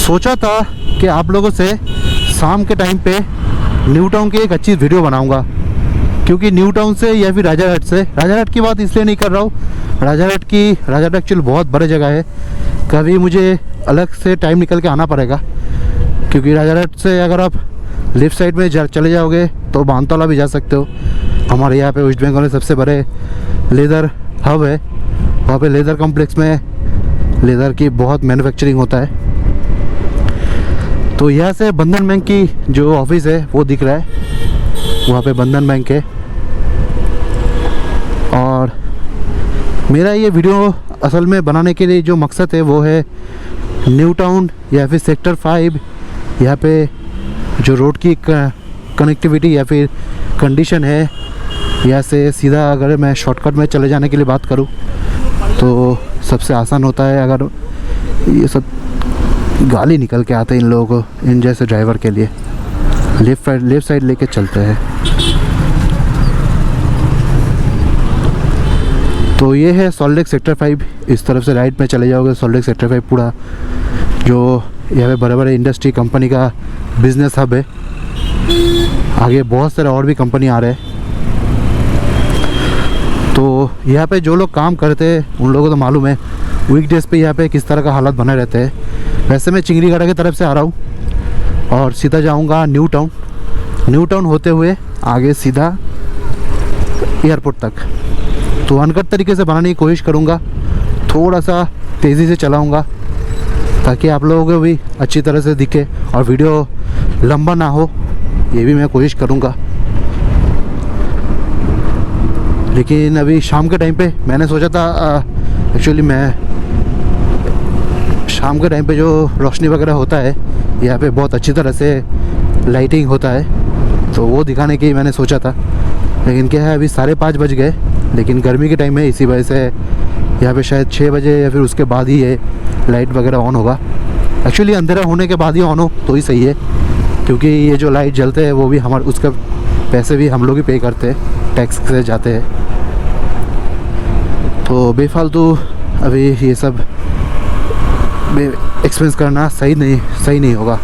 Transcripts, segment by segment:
सोचा था कि आप लोगों से शाम के टाइम पे न्यू टाउन की एक अच्छी वीडियो बनाऊंगा, क्योंकि न्यू टाउन से या फिर राजारहाट की बात इसलिए नहीं कर रहा हूँ। राजारहाट एक्चुअली बहुत बड़ी जगह है, कभी मुझे अलग से टाइम निकल के आना पड़ेगा, क्योंकि राजारहाट से अगर आप लेफ़्ट साइड में चले जाओगे तो बानतौला भी जा सकते हो। हमारे यहाँ पे वेस्ट बंगाल में सबसे बड़े लेदर हब है, वहाँ पे लेदर कॉम्प्लेक्स में लेदर की बहुत मैन्युफैक्चरिंग होता है। तो यहाँ से बंधन बैंक की जो ऑफिस है वो दिख रहा है, वहाँ पे बंधन बैंक है। और मेरा ये वीडियो असल में बनाने के लिए जो मकसद है वो है न्यू टाउन या फिर सेक्टर 5, यहाँ पे जो रोड की कनेक्टिविटी या फिर कंडीशन है, यहाँ से सीधा अगर मैं शॉर्टकट में चले जाने के लिए बात करूँ तो सबसे आसान होता है। अगर ये सब गाली निकल के आते हैं इन लोगों को, इन जैसे ड्राइवर के लिए लेफ़्ट साइड लेके चलते हैं। तो ये है सॉल्ट लेक सेक्टर 5। इस तरफ से राइट में चले जाओगे सॉल्ट लेक सेक्टर 5 पूरा, जो यहाँ पे बड़े बड़े इंडस्ट्री कंपनी का बिजनेस हब है। आगे बहुत सारे और भी कंपनी आ रहे हैं। तो यहाँ पे जो लोग काम करते हैं उन लोगों को तो मालूम है वीकडेज़ पे यहाँ पे किस तरह का हालात बने रहते हैं। वैसे मैं चिंगरीगढ़ की तरफ से आ रहा हूँ और सीधा जाऊँगा न्यू टाउन होते हुए आगे सीधा एयरपोर्ट तक। तो अनकट तरीके से बनाने की कोशिश करूँगा, थोड़ा सा तेज़ी से चलाऊँगा ताकि आप लोगों को भी अच्छी तरह से दिखे और वीडियो लंबा ना हो, ये भी मैं कोशिश करूँगा। लेकिन अभी शाम के टाइम पे मैंने सोचा था एक्चुअली मैं शाम के टाइम पे जो रोशनी वगैरह होता है यहाँ पे बहुत अच्छी तरह से लाइटिंग होता है, तो वो दिखाने की मैंने सोचा था। लेकिन क्या है अभी 5:30 बज गए, लेकिन गर्मी के टाइम है, इसी वजह से यहाँ पे शायद 6 बजे या फिर उसके बाद ही ये लाइट वगैरह ऑन होगा। एक्चुअली अंधेरा होने के बाद ही ऑन हो तो ही सही है, क्योंकि ये जो लाइट जलते हैं वो भी हमारे उसका पैसे भी हम लोग ही पे करते हैं, टैक्स से जाते हैं। तो बेफालतू अभी ये सब एक्सपेंस करना सही नहीं होगा।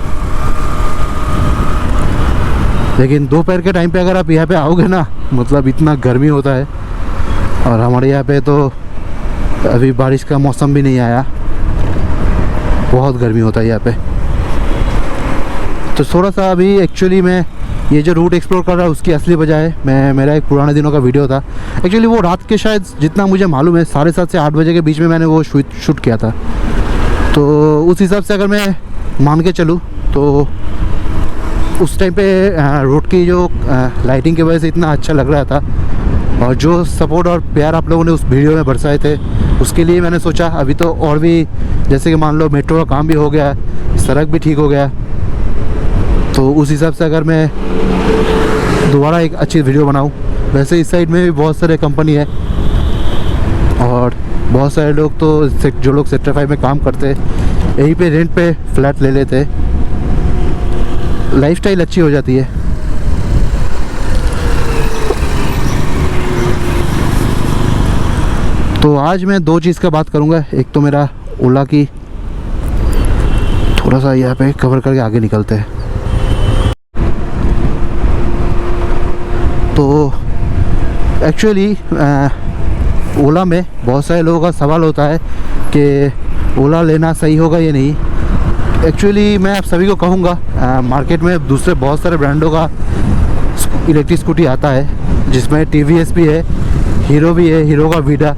लेकिन दोपहर के टाइम पे अगर आप यहाँ पे आओगे ना, मतलब इतना गर्मी होता है, और हमारे यहाँ पे तो अभी बारिश का मौसम भी नहीं आया, बहुत गर्मी होता है यहाँ पे। तो थोड़ा सा अभी एक्चुअली मैं ये जो रूट एक्सप्लोर कर रहा हूँ उसकी असली वजह है मेरा एक पुराने दिनों का वीडियो था। एक्चुअली वो रात के शायद जितना मुझे मालूम है 7:30 से 8 बजे के बीच में मैंने वो शूट किया था। तो उस हिसाब से अगर मैं मान के चलूँ तो उस टाइम पे रोड की जो लाइटिंग की वजह से इतना अच्छा लग रहा था, और जो सपोर्ट और प्यार आप लोगों ने उस वीडियो में बरसाए थे उसके लिए मैंने सोचा अभी तो और भी, जैसे कि मान लो मेट्रो का काम भी हो गया, सड़क भी ठीक हो गया, तो उस हिसाब से अगर मैं दोबारा एक अच्छी वीडियो बनाऊं। वैसे इस साइड में भी बहुत सारे कंपनी है और बहुत सारे लोग तो जो लोग सेक्टर 5 में काम करते हैं यहीं पे रेंट पे फ्लैट ले लेते हैं, लाइफस्टाइल अच्छी हो जाती है। तो आज मैं 2 चीज़ का बात करूंगा। एक तो मेरा ओला की, थोड़ा सा यहाँ पे कवर करके आगे निकलते हैं। तो एक्चुअली ओला में बहुत सारे लोगों का सवाल होता है कि ओला लेना सही होगा या नहीं। एक्चुअली मैं आप सभी को कहूँगा मार्केट में दूसरे बहुत सारे ब्रांडों का इलेक्ट्रिक स्कूटी आता है, जिसमें TVS भी है, हीरो भी है, हीरो का वीडा,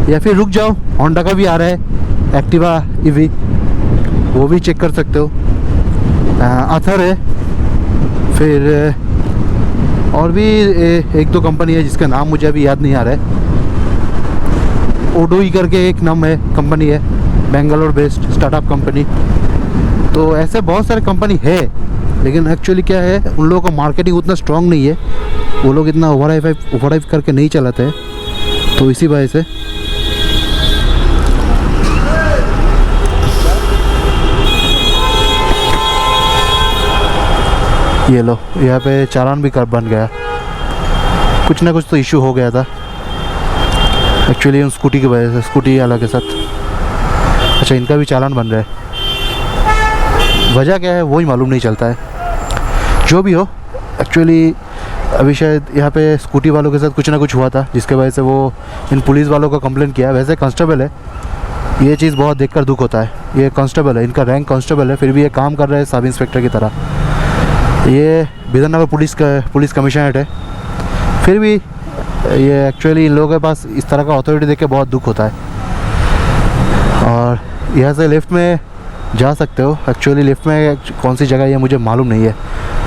या फिर रुक जाओ होंडा का भी आ रहा है, एक्टिवा EV, वो भी चेक कर सकते हो। आथर है, फिर और भी 1-2 कंपनी है जिसका नाम मुझे अभी याद नहीं आ रहा है। ओडोई करके एक नाम है, कंपनी है, बेंगलोर बेस्ड स्टार्टअप कंपनी। तो ऐसे बहुत सारे कंपनी है, लेकिन एक्चुअली क्या है उन लोगों का मार्केटिंग उतना स्ट्रॉन्ग नहीं है, वो लोग इतना ओवर हाइप करके नहीं चलाते हैं, तो इसी वजह से। ये लो, यहाँ पे चालान भी कर बन गया, कुछ ना कुछ तो इशू हो गया था एक्चुअली उन स्कूटी की वजह से, स्कूटी वाला के साथ। अच्छा, इनका भी चालान बन रहा है। वजह क्या है वही मालूम नहीं चलता है। जो भी हो, एक्चुअली अभी शायद यहाँ पे स्कूटी वालों के साथ कुछ ना कुछ हुआ था जिसके वजह से वो इन पुलिस वालों को कंप्लेंट किया। वैसे कांस्टेबल है, ये चीज़ बहुत देखकर दुख होता है। ये कांस्टेबल है, इनका रैंक कांस्टेबल है, फिर भी ये काम कर रहे हैं सब इंस्पेक्टर की तरह। ये बिधाननगर पुलिस कमिश्नरेट है, फिर भी ये एक्चुअली इन लोगों के पास इस तरह का अथॉरिटी देख के बहुत दुख होता है। और यहाँ से लेफ़्ट में जा सकते हो। एक्चुअली लेफ़्ट में कौन सी जगह है ये मुझे मालूम नहीं है,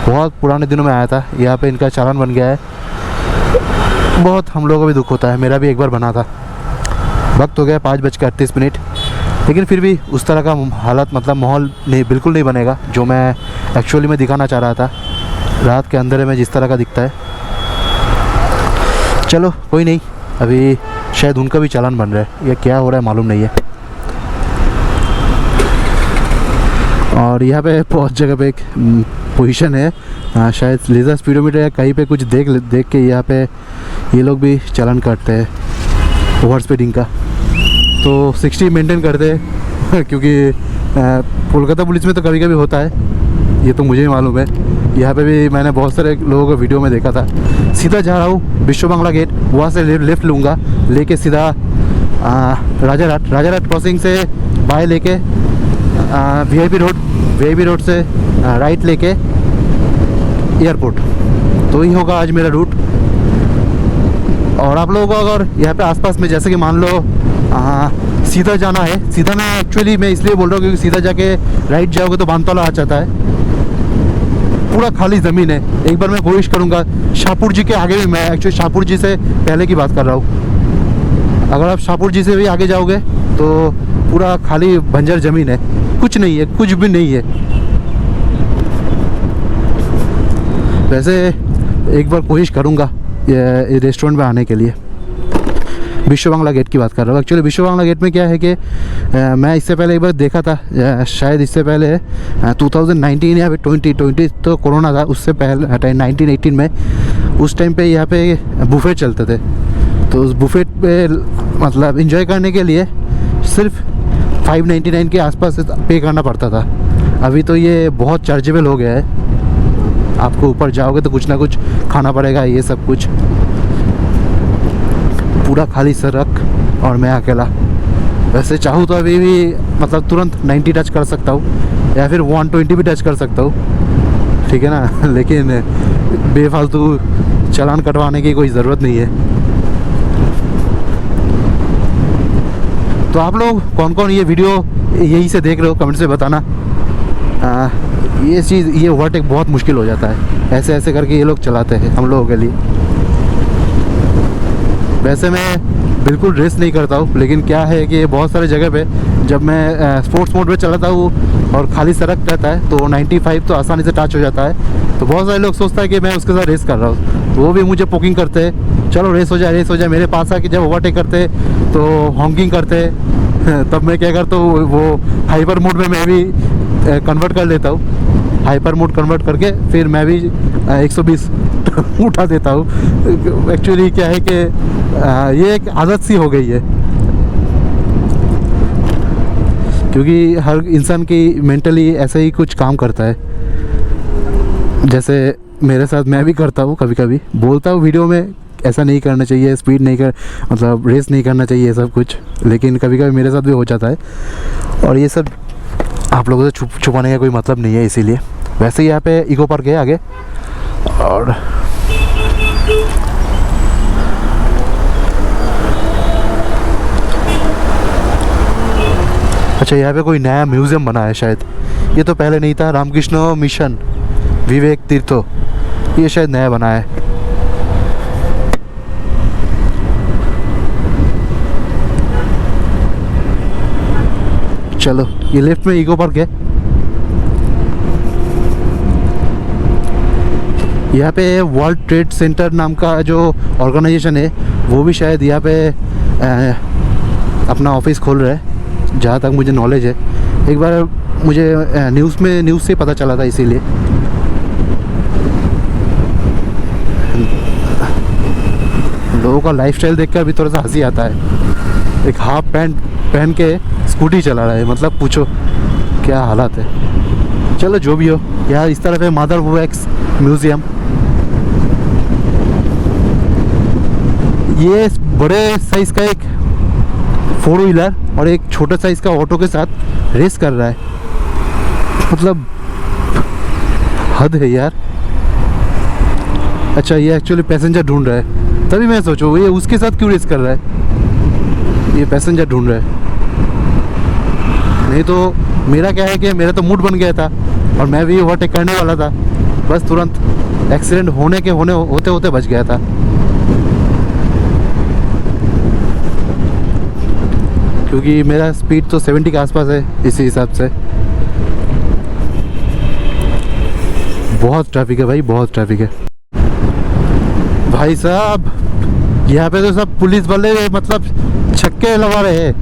बहुत पुराने दिनों में आया था। यहाँ पे इनका चालान बन गया है, बहुत हम लोगों को भी दुख होता है। मेरा भी एक बार बना था। वक्त हो गया 5:38, लेकिन फिर भी उस तरह का हालत मतलब माहौल नहीं, बिल्कुल नहीं बनेगा जो मैं एक्चुअली में दिखाना चाह रहा था रात के अंधेरे में जिस तरह का दिखता है। चलो कोई नहीं, अभी शायद उनका भी चालान बन रहा है, ये क्या हो रहा है मालूम नहीं है। और यहाँ पे बहुत जगह पे एक पोजीशन है, शायद लेज़र स्पीडोमीटर या कहीं पे कुछ देख के यहाँ पे ये लोग भी चालान काटते हैं ओवर स्पीडिंग का। तो 60 मेंटेन करते हैं क्योंकि कोलकाता पुलिस में तो कभी कभी होता है, ये तो मुझे ही मालूम है। यहाँ पे भी मैंने बहुत सारे लोगों को वीडियो में देखा था। सीधा जा रहा हूँ विश्व बांग्ला गेट, वहाँ से लेफ़्ट लूँगा, लेके सीधा राजारहाट क्रॉसिंग से बाएँ लेके वीआईपी रोड से राइट लेके एयरपोर्ट। तो ही होगा आज मेरा रूट। और आप लोगों को अगर यहाँ पे आसपास में जैसे कि मान लो सीधा जाना है, सीधा मैं इसलिए बोल रहा हूँ क्योंकि सीधा जाके राइट जाओगे तो बानतौला आ जाता है, पूरा खाली ज़मीन है। एक बार मैं कोशिश करूँगा, शाहपुर जी के आगे भी, मैं एक्चुअली शाहपुर जी से पहले की बात कर रहा हूँ। अगर आप शाहपुर जी से भी आगे जाओगे तो पूरा खाली बंजर ज़मीन है, कुछ नहीं है, कुछ भी नहीं है। वैसे एक बार कोशिश करूँगा ये रेस्टोरेंट में आने के लिए। विश्व बांग्ला गेट की बात कर रहा हूँ। एक्चुअली विश्व बांग्ला गेट में क्या है कि मैं इससे पहले एक बार देखा था, शायद इससे पहले 2019 या 2020 तो कोरोना था, उससे पहले 1918 में उस टाइम पे यहाँ पे बुफेट चलते थे। तो उस बुफेट पे मतलब एंजॉय करने के लिए सिर्फ 599 के आसपास पे करना पड़ता था। अभी तो ये बहुत चार्जेबल हो गया है, आपको ऊपर जाओगे तो कुछ ना कुछ खाना पड़ेगा, ये सब कुछ। पूरा खाली सड़क और मैं अकेला। वैसे चाहूँ तो अभी भी मतलब तुरंत 90 टच कर सकता हूँ या फिर 120 भी टच कर सकता हूँ, ठीक है ना। लेकिन बेफालतू चालान कटवाने की कोई ज़रूरत नहीं है। तो आप लोग कौन कौन ये वीडियो यहीं से देख रहे हो कमेंट से बताना। ये ओवरटेक बहुत मुश्किल हो जाता है, ऐसे ऐसे करके ये लोग चलाते हैं हम लोगों के लिए। वैसे मैं बिल्कुल रेस नहीं करता हूँ, लेकिन क्या है कि बहुत सारे जगह पे जब मैं स्पोर्ट्स मोड पे चलाता हूँ और खाली सड़क रहता है तो 95 तो आसानी से टच हो जाता है। तो बहुत सारे लोग सोचता है कि मैं उसके साथ रेस कर रहा हूँ, तो वो भी मुझे पोकिंग करते हैं, चलो रेस हो जाए। मेरे पास आके जब ओवरटेक करते तो हॉन्किंग करते तब मैं क्या करता हूँ, वो हाइपर मोड में मैं भी कन्वर्ट कर लेता हूँ। हाइपर मोड कन्वर्ट करके फिर मैं भी 120 उठा देता हूँ। एक्चुअली क्या है कि ये एक आदत सी हो गई है, क्योंकि हर इंसान की मेंटली ऐसे ही कुछ काम करता है। जैसे मेरे साथ मैं भी करता हूँ, कभी कभी बोलता हूँ वीडियो में ऐसा नहीं करना चाहिए, स्पीड नहीं कर मतलब रेस नहीं करना चाहिए, सब कुछ, लेकिन कभी कभी मेरे साथ भी हो जाता है। और ये सब आप लोगों से छुपाने का कोई मतलब नहीं है, इसीलिए। वैसे ही यहाँ पे इको पार्क है आगे। और अच्छा, यहाँ पे कोई नया म्यूज़ियम बना है शायद, ये तो पहले नहीं था। रामकृष्ण मिशन विवेक तीर्थो, ये शायद नया बना है। चलो, ये लेफ्ट में इको पार्क है। यहाँ पे वर्ल्ड ट्रेड सेंटर नाम का जो ऑर्गेनाइजेशन है वो भी शायद यहाँ पे अपना ऑफिस खोल रहा है, जहाँ तक मुझे नॉलेज है। एक बार मुझे न्यूज़ से पता चला था, इसीलिए। लोगों का लाइफस्टाइल देखकर भी थोड़ा सा हंसी आता है। एक हाफ पैंट पहन के स्कूटी चला रहा है, मतलब पूछो क्या हालत है। चलो जो भी हो यार, इस तरफ है मदर वैक्स म्यूज़ियम। ये बड़े साइज़ का एक 4 व्हीलर और एक छोटा साइज़ का ऑटो के साथ रेस कर रहा है, मतलब हद है यार। अच्छा ये एक्चुअली पैसेंजर ढूंढ रहा है, तभी मैं सोचूं ये उसके साथ क्यों रेस कर रहा है, ये पैसेंजर ढूंढ रहा है। नहीं तो मेरा क्या है कि मेरा तो मूड बन गया था और मैं भी ओवरटेक करने वाला था, बस तुरंत एक्सीडेंट होते होते बच गया था। क्योंकि मेरा स्पीड तो 70 के आसपास है इसी हिसाब से। बहुत ट्रैफिक है भाई, बहुत ट्रैफिक है भाई साहब। यहाँ पे तो सब पुलिस वाले मतलब छक्के लगा रहे हैं।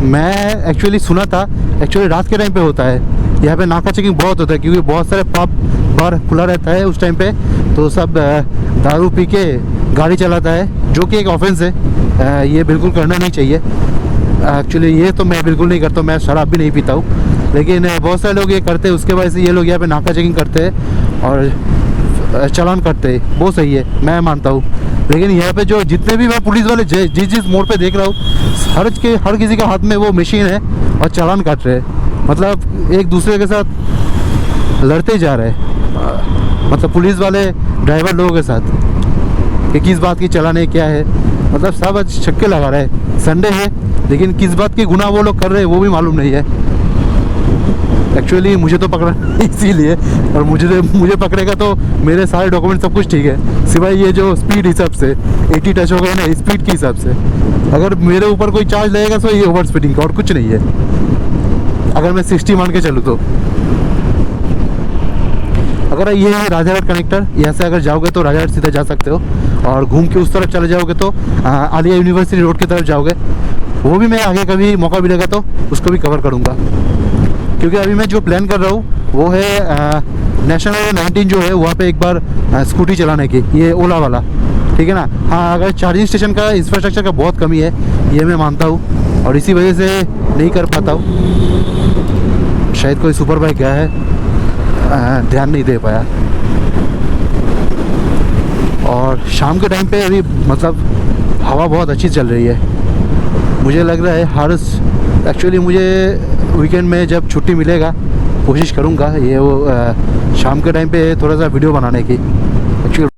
मैं एक्चुअली सुना था, एक्चुअली रात के टाइम पे होता है यहाँ पे नाका चेकिंग बहुत होता है, क्योंकि बहुत सारे पब बार खुला रहता है उस टाइम पे, तो सब दारू पी के गाड़ी चलाता है, जो कि एक ऑफेंस है। ये बिल्कुल करना नहीं चाहिए एक्चुअली। ये तो मैं बिल्कुल नहीं करता, मैं शराब भी नहीं पीता हूँ, लेकिन बहुत सारे लोग ये करते हैं। उसके वजह से ये लोग यहाँ पे नाका चेकिंग करते हैं और चालान करते हैं, वो सही है, मैं मानता हूँ। लेकिन यहाँ पे जो जितने भी मैं पुलिस वाले जिस मोड़ पे देख रहा हूँ, हर किसी के हाथ में वो मशीन है और चालान काट रहे हैं, मतलब एक दूसरे के साथ लड़ते जा रहे हैं, मतलब पुलिस वाले ड्राइवर लोगों के साथ कि किस बात की चालान है, क्या है, मतलब सब छक्के लगा रहे हैं। संडे है लेकिन किस बात की गुनाह वो लोग कर रहे हैं वो भी मालूम नहीं है। एक्चुअली मुझे तो पकड़ा इसीलिए, और मुझे पकड़ेगा तो मेरे सारे डॉक्यूमेंट सब कुछ ठीक है, सिवाय ये जो स्पीड हिसाब से 80 टच हो गए ना, स्पीड के हिसाब से। अगर मेरे ऊपर कोई चार्ज लगेगा तो ये ओवर स्पीडिंग का और कुछ नहीं है, अगर मैं 60 मान के चलूँ तो। अगर ये है राजारहाट कनेक्टर, यहाँ से अगर जाओगे तो राजारहाट सीधा जा सकते हो, और घूम के उस तरफ चले जाओगे तो आलिया यूनिवर्सिटी रोड की तरफ जाओगे। वो भी मैं आगे कभी मौका मिलेगा तो उसको भी कवर करूँगा, क्योंकि अभी मैं जो प्लान कर रहा हूँ वो है नेशनल हाईवे 19 जो है वहाँ पे एक बार स्कूटी चलाने की, ये ओला वाला, ठीक है ना। हाँ, अगर चार्जिंग स्टेशन का इंफ्रास्ट्रक्चर का बहुत कमी है, ये मैं मानता हूँ, और इसी वजह से नहीं कर पाता हूँ। शायद कोई सुपर बाइक गया है, ध्यान नहीं दे पाया। और शाम के टाइम पे अभी मतलब हवा बहुत अच्छी चल रही है, मुझे लग रहा है एक्चुअली मुझे वीकेंड में जब छुट्टी मिलेगा कोशिश करूँगा ये वो शाम के टाइम पे थोड़ा सा वीडियो बनाने की। एक्चुअली